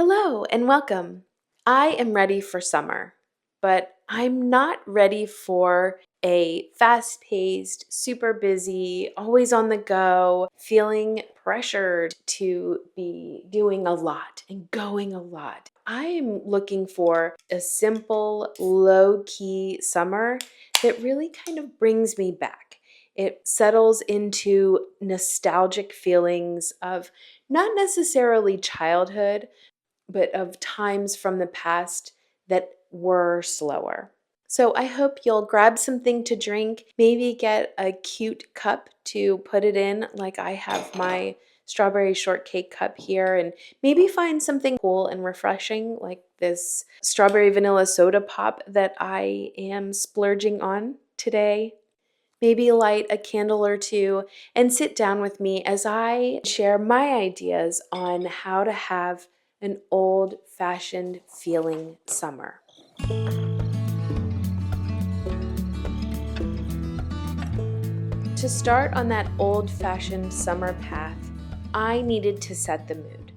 Hello and welcome. I am ready for summer, but I'm not ready for a fast paced, super busy, always on the go, feeling pressured to be doing a lot and going a lot. I am looking for a simple, low key summer that really kind of brings me back. It settles into nostalgic feelings of not necessarily childhood, but of times from the past that were slower. So I hope you'll grab something to drink, maybe get a cute cup to put it in, like I have my strawberry shortcake cup here, and maybe find something cool and refreshing like this strawberry vanilla soda pop that I am splurging on today. Maybe light a candle or two and sit down with me as I share my ideas on how to have an old fashioned feeling summer. To start on that old fashioned summer path, I needed to set the mood.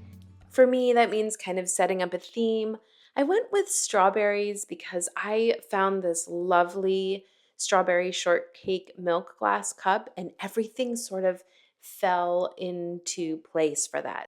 For me, that means kind of setting up a theme. I went with strawberries because I found this lovely strawberry shortcake milk glass cup, and everything sort of fell into place for that.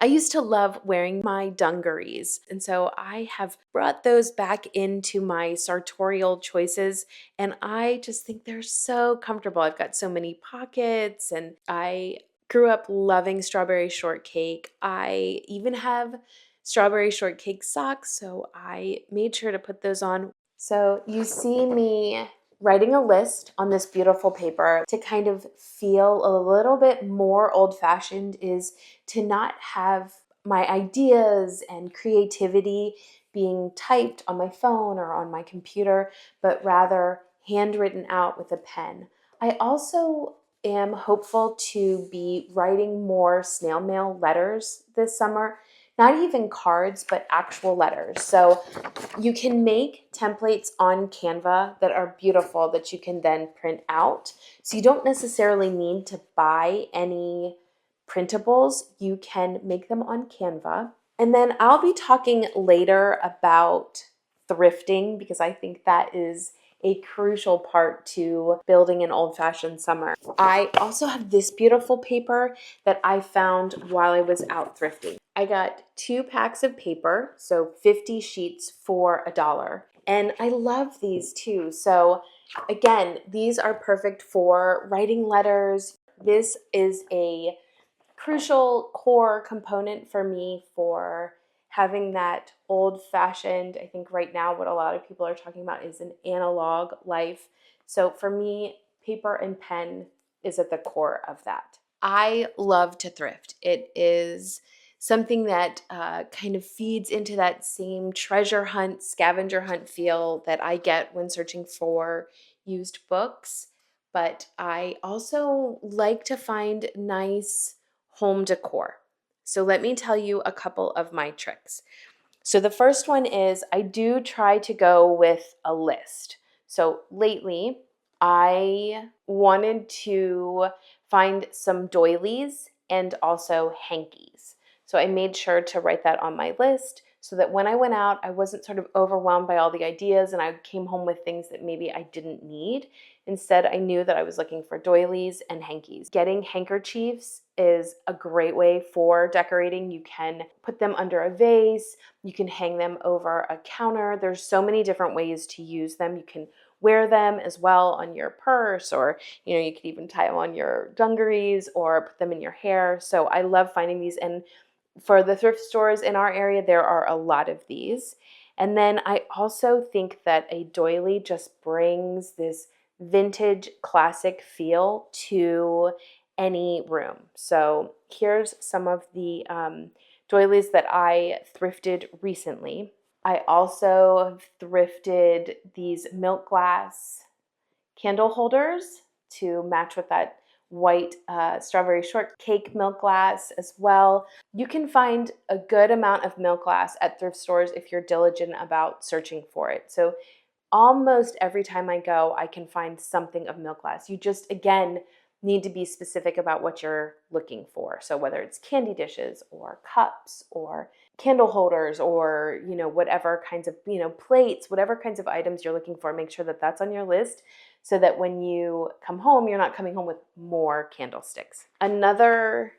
I used to love wearing my dungarees, and so I have brought those back into my sartorial choices, and I just think they're so comfortable. I've got so many pockets, and I grew up loving strawberry shortcake. I even have strawberry shortcake socks, so I made sure to put those on. So you see me writing a list on this beautiful paper to kind of feel a little bit more old-fashioned is to not have my ideas and creativity being typed on my phone or on my computer, but rather handwritten out with a pen. I also am hopeful to be writing more snail mail letters this summer, not even cards, but actual letters. So you can make templates on Canva that are beautiful that you can then print out. So you don't necessarily need to buy any printables. You can make them on Canva. And then I'll be talking later about thrifting because I think that is a crucial part to building an old-fashioned summer. I also have this beautiful paper that I found while I was out thrifting. I got 2 packs of paper, so 50 sheets for $1. And I love these too. So again, these are perfect for writing letters. This is a crucial core component for me for having that old-fashioned, I think right now what a lot of people are talking about is an analog life. So for me, paper and pen is at the core of that. I love to thrift. It is something that kind of feeds into that same treasure hunt, scavenger hunt feel that I get when searching for used books. But I also like to find nice home decor. So let me tell you a couple of my tricks. So the first one is I do try to go with a list. So lately, I wanted to find some doilies and also hankies. So I made sure to write that on my list so that when I went out, I wasn't sort of overwhelmed by all the ideas and I came home with things that maybe I didn't need. Instead, I knew that I was looking for doilies and hankies. Getting handkerchiefs is a great way for decorating. You can put them under a vase, you can hang them over a counter. There's so many different ways to use them. You can wear them as well on your purse, or you could even tie them on your dungarees or put them in your hair. So I love finding these, and for the thrift stores in our area, there are a lot of these. And then I also think that a doily just brings this vintage classic feel to any room. So here's some of the doilies that I thrifted recently. I also have thrifted these milk glass candle holders to match with that white strawberry shortcake milk glass as well. You can find a good amount of milk glass at thrift stores if you're diligent about searching for it. So almost every time I go, I can find something of milk glass. You just, again, need to be specific about what you're looking for. So whether it's candy dishes or cups or candle holders or, whatever kinds of, plates, whatever kinds of items you're looking for, make sure that that's on your list so that when you come home, you're not coming home with more candlesticks. Another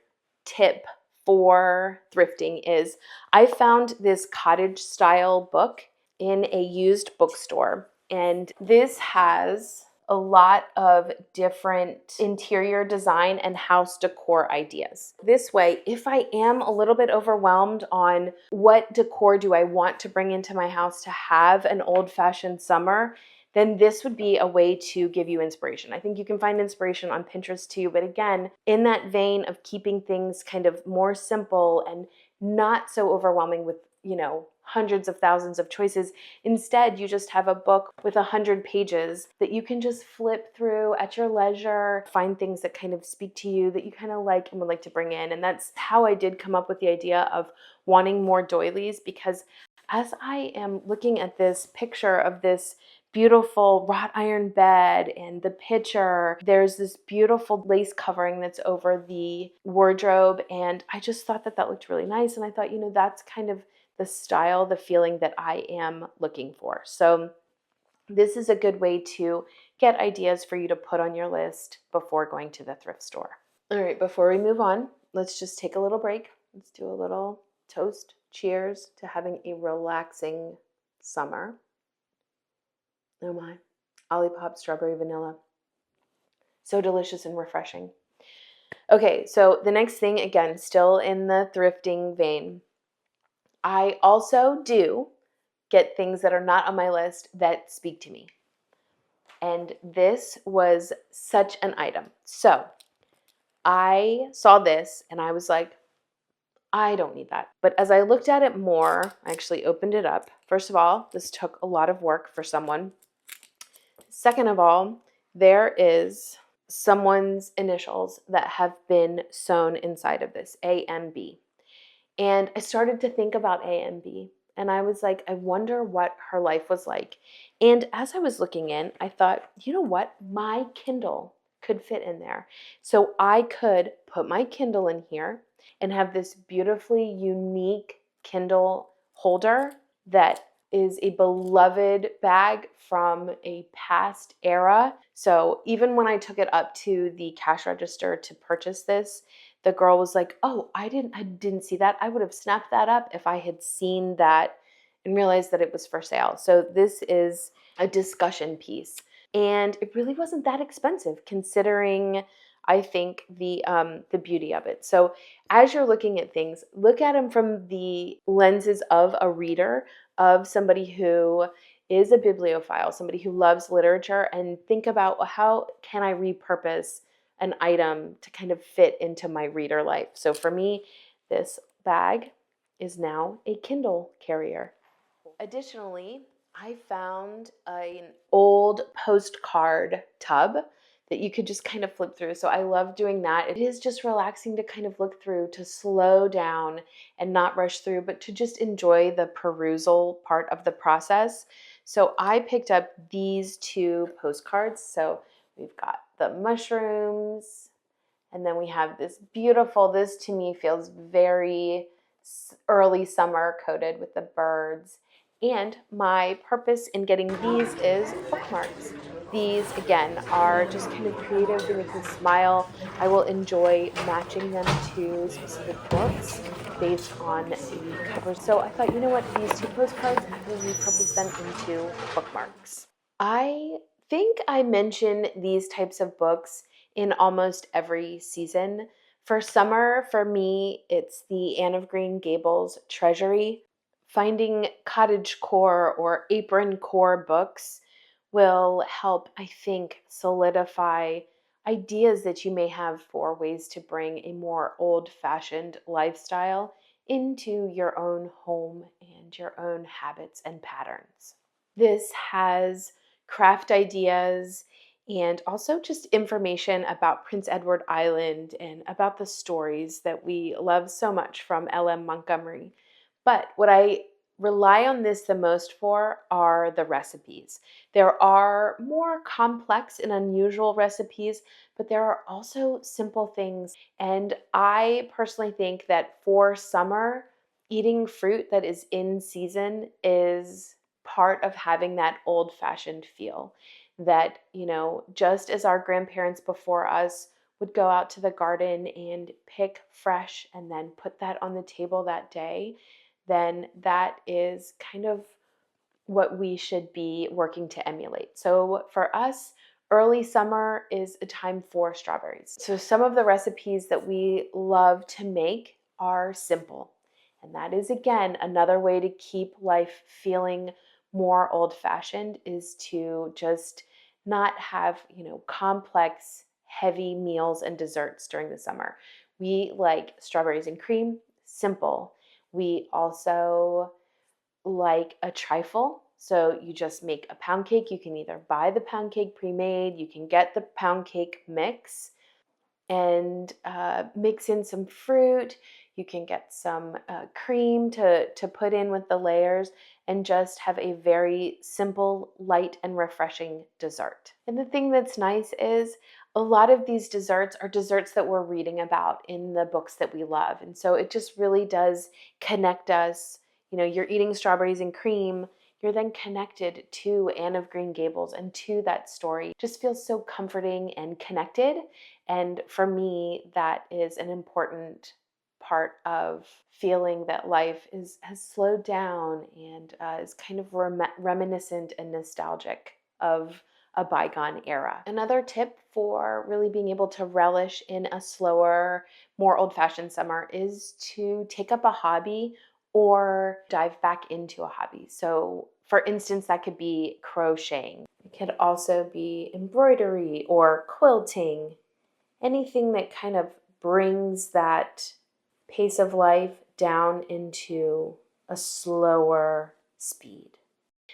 tip for thrifting is I found this cottage style book in a used bookstore, and this has a lot of different interior design and house decor ideas. This way, if I am a little bit overwhelmed on what decor do I want to bring into my house to have an old-fashioned summer, then this would be a way to give you inspiration. I think you can find inspiration on Pinterest too, but again, in that vein of keeping things kind of more simple and not so overwhelming with, hundreds of thousands of choices. Instead, you just have a book with 100 pages that you can just flip through at your leisure, find things that kind of speak to you that you kind of like and would like to bring in. And that's how I did come up with the idea of wanting more doilies, because as I am looking at this picture of this beautiful wrought iron bed and the picture, there's this beautiful lace covering that's over the wardrobe, and I just thought that looked really nice, and I thought, that's kind of the style, the feeling that I am looking for. So this is a good way to get ideas for you to put on your list before going to the thrift store. All right, before we move on, let's just take a little break. Let's do a little toast. Cheers to having a relaxing summer. Oh my, Olipop strawberry vanilla. So delicious and refreshing. Okay, so the next thing, again, still in the thrifting vein, I also do get things that are not on my list that speak to me. And this was such an item. So I saw this and I was like, I don't need that. But as I looked at it more, I actually opened it up. First of all, this took a lot of work for someone. Second of all, there is someone's initials that have been sewn inside of this, AMB. And I started to think about AMB, and I was like, I wonder what her life was like. And as I was looking in, I thought, you know what? My Kindle could fit in there. So I could put my Kindle in here and have this beautifully unique Kindle holder that is a beloved bag from a past era. So even when I took it up to the cash register to purchase this, the girl was like, oh, I didn't see that. I would have snapped that up if I had seen that and realized that it was for sale. So this is a discussion piece. And it really wasn't that expensive considering, I think, the beauty of it. So as you're looking at things, look at them from the lenses of a reader, of somebody who is a bibliophile, somebody who loves literature, and think about, how can I repurpose an item to kind of fit into my reader life. So for me, this bag is now a Kindle carrier. Additionally, I found an old postcard tub that you could just kind of flip through. So I love doing that. It is just relaxing to kind of look through, to slow down and not rush through, but to just enjoy the perusal part of the process. So I picked up these two postcards. So we've got the mushrooms, and then we have this beautiful, this to me feels very early summer, coated with the birds. And my purpose in getting these is bookmarks. These, again, are just kind of creative. They make me smile. I will enjoy matching them to specific books based on the covers. So I thought, you know what, these two postcards, I will repurpose them into bookmarks. I think I mention these types of books in almost every season. For summer, for me, it's the Anne of Green Gables Treasury. Finding Cottagecore or Apron Core books will help, I think, solidify ideas that you may have for ways to bring a more old-fashioned lifestyle into your own home and your own habits and patterns. This has craft ideas and also just information about Prince Edward Island and about the stories that we love so much from L.M. Montgomery. But what I rely on this the most for are the recipes. There are more complex and unusual recipes, but there are also simple things. And I personally think that for summer, eating fruit that is in season is part of having that old-fashioned feel. That, just as our grandparents before us would go out to the garden and pick fresh and then put that on the table that day, then that is kind of what we should be working to emulate. So for us, early summer is a time for strawberries. So some of the recipes that we love to make are simple. And that is, again, another way to keep life feeling more old-fashioned, is to just not have, complex, heavy meals and desserts during the summer. We like strawberries and cream, simple. We also like a trifle. So you just make a pound cake. You can either buy the pound cake pre-made, you can get the pound cake mix and mix in some fruit. You can get some cream to put in with the layers and just have a very simple, light, and refreshing dessert. And the thing that's nice is a lot of these desserts are desserts that we're reading about in the books that we love. And so it just really does connect us. You're eating strawberries and cream, you're then connected to Anne of Green Gables and to that story. It just feels so comforting and connected. And for me, that is an important part of feeling that life has slowed down and is kind of reminiscent and nostalgic of a bygone era. Another tip for really being able to relish in a slower, more old-fashioned summer is to take up a hobby or dive back into a hobby. So for instance, that could be crocheting. It could also be embroidery or quilting. Anything that kind of brings that pace of life down into a slower speed.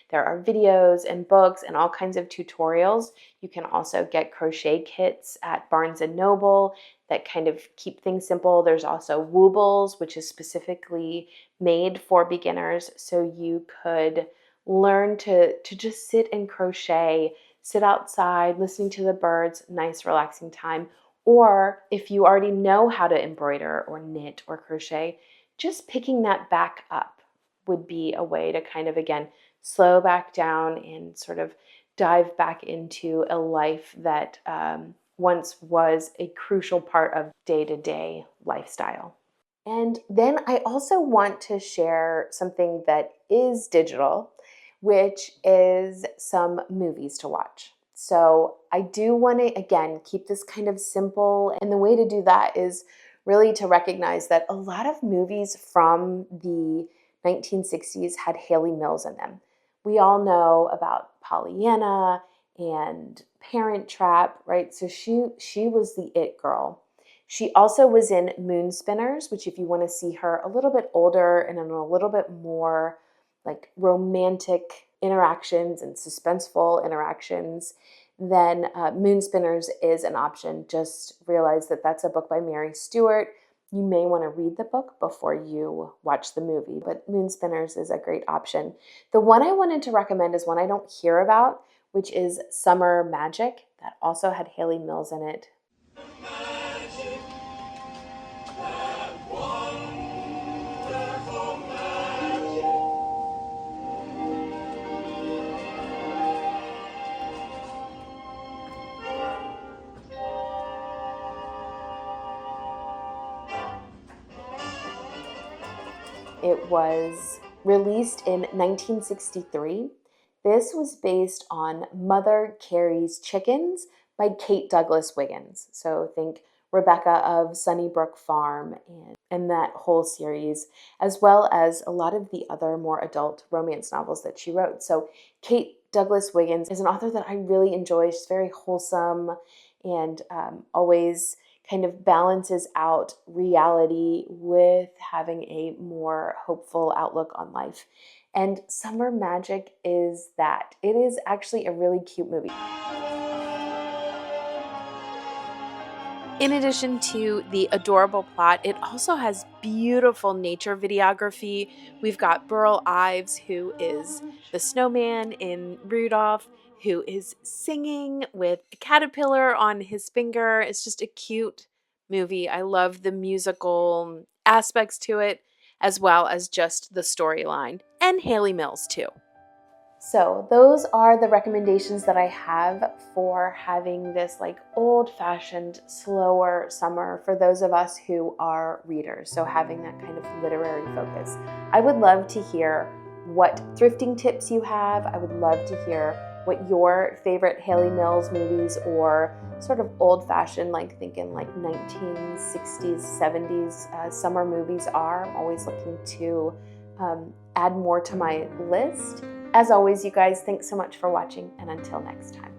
There are videos and books and all kinds of tutorials. You can also get crochet kits at Barnes & Noble that kind of keep things simple. There's also Woobles, which is specifically made for beginners. So you could learn to just sit and crochet, sit outside, listening to the birds, nice relaxing time. Or if you already know how to embroider or knit or crochet, just picking that back up would be a way to kind of, again, slow back down and sort of dive back into a life that once was a crucial part of day-to-day lifestyle. And then I also want to share something that is digital, which is some movies to watch. So I do want to, again, keep this kind of simple. And the way to do that is really to recognize that a lot of movies from the 1960s had Haley Mills in them. We all know about Pollyanna and Parent Trap, right? So she was the it girl. She also was in Moon Spinners, which if you want to see her a little bit older and in a little bit more like romantic interactions and suspenseful interactions, then Moon Spinners is an option. Just realize that that's a book by Mary Stewart. You may want to read the book before you watch the movie, but Moon Spinners is a great option. The one I wanted to recommend is one I don't hear about, which is Summer Magic. That also had Haley Mills in it. It was released in 1963. This was based on Mother Carey's Chickens by Kate Douglas Wiggins. So think Rebecca of Sunnybrook Farm and that whole series, as well as a lot of the other more adult romance novels that she wrote. So Kate Douglas Wiggins is an author that I really enjoy. She's very wholesome and always kind of balances out reality with having a more hopeful outlook on life. And Summer Magic is that. It is actually a really cute movie. In addition to the adorable plot, it also has beautiful nature videography. We've got Burl Ives, who is the snowman in Rudolph, who is singing with a caterpillar on his finger. It's just a cute movie. I love the musical aspects to it, as well as just the storyline. And Haley Mills, too. So those are the recommendations that I have for having this like old-fashioned, slower summer for those of us who are readers. So having that kind of literary focus. I would love to hear what thrifting tips you have. I would love to hear what your favorite Haley Mills movies or sort of old-fashioned, like thinking like 1960s, 70s summer movies are. I'm always looking to add more to my list. As always, you guys, thanks so much for watching, and until next time.